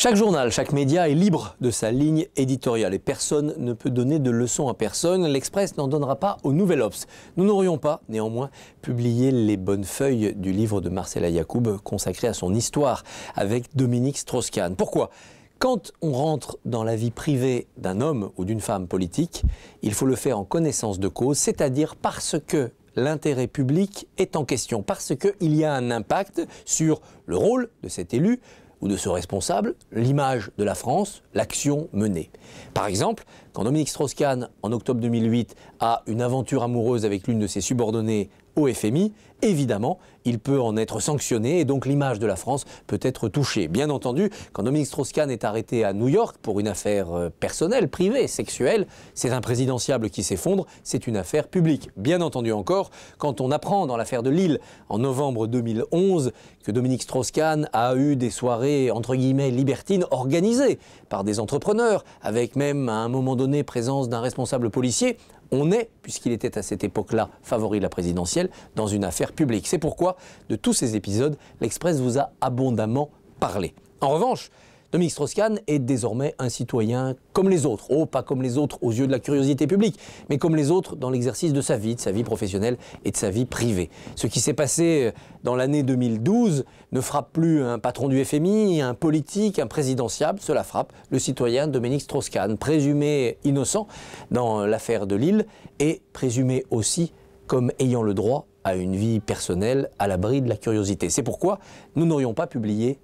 Chaque journal, chaque média est libre de sa ligne éditoriale et personne ne peut donner de leçons à personne. L'Express n'en donnera pas au Nouvel Obs. Nous n'aurions pas, néanmoins, publié les bonnes feuilles du livre de Marcella Yacoub consacré à son histoire avec Dominique Strauss-Kahn. Pourquoi ? Quand on rentre dans la vie privée d'un homme ou d'une femme politique, il faut le faire en connaissance de cause, c'est-à-dire parce que l'intérêt public est en question, parce qu'il y a un impact sur le rôle de cet élu, ou de ce responsable, l'image de la France, l'action menée. Par exemple, quand Dominique Strauss-Kahn, en octobre 2008, a une aventure amoureuse avec l'une de ses subordonnées au FMI, évidemment, il peut en être sanctionné et donc l'image de la France peut être touchée. Bien entendu, quand Dominique Strauss-Kahn est arrêté à New York pour une affaire personnelle, privée, sexuelle, c'est un présidentiable qui s'effondre, c'est une affaire publique. Bien entendu encore, quand on apprend dans l'affaire de Lille, en novembre 2011, que Dominique Strauss-Kahn a eu des soirées, entre guillemets, libertines organisées par des entrepreneurs, avec même à un moment donné présence d'un responsable policier, on est, puisqu'il était à cette époque-là favori de la présidentielle, dans une affaire publique. C'est pourquoi, de tous ces épisodes, l'Express vous a abondamment parlé. En revanche, Dominique Strauss-Kahn est désormais un citoyen comme les autres. Oh, pas comme les autres aux yeux de la curiosité publique, mais comme les autres dans l'exercice de sa vie professionnelle et de sa vie privée. Ce qui s'est passé dans l'année 2012 ne frappe plus un patron du FMI, un politique, un présidentiable. Cela frappe le citoyen Dominique Strauss-Kahn, présumé innocent dans l'affaire de Lille et présumé aussi comme ayant le droit à une vie personnelle à l'abri de la curiosité. C'est pourquoi nous n'aurions pas publié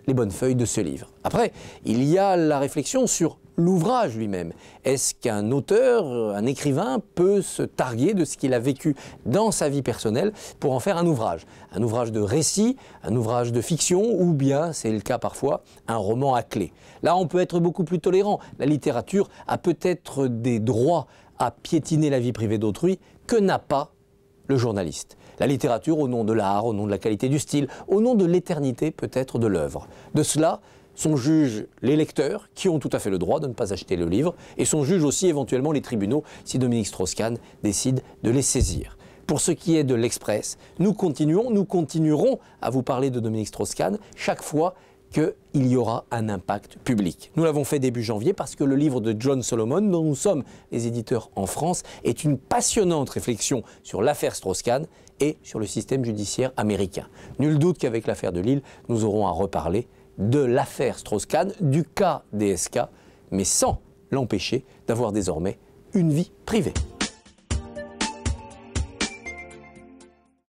les bonnes feuilles de ce livre. Après, il y a la réflexion sur l'ouvrage lui-même. Est-ce qu'un auteur, un écrivain peut se targuer de ce qu'il a vécu dans sa vie personnelle pour en faire un ouvrage de récit, un ouvrage de fiction ou bien, c'est le cas parfois, un roman à clé. Là, on peut être beaucoup plus tolérant. La littérature a peut-être des droits à piétiner la vie privée d'autrui que n'a pas le journaliste. La littérature au nom de l'art, au nom de la qualité du style, au nom de l'éternité peut-être de l'œuvre. De cela sont jugés les lecteurs qui ont tout à fait le droit de ne pas acheter le livre et sont jugés aussi éventuellement les tribunaux si Dominique Strauss-Kahn décide de les saisir. Pour ce qui est de l'Express, nous continuerons à vous parler de Dominique Strauss-Kahn chaque fois qu'il y aura un impact public. Nous l'avons fait début janvier parce que le livre de John Solomon, dont nous sommes les éditeurs en France, est une passionnante réflexion sur l'affaire Strauss-Kahn et sur le système judiciaire américain. Nul doute qu'avec l'affaire de Lille, nous aurons à reparler de l'affaire Strauss-Kahn, du cas DSK, mais sans l'empêcher d'avoir désormais une vie privée.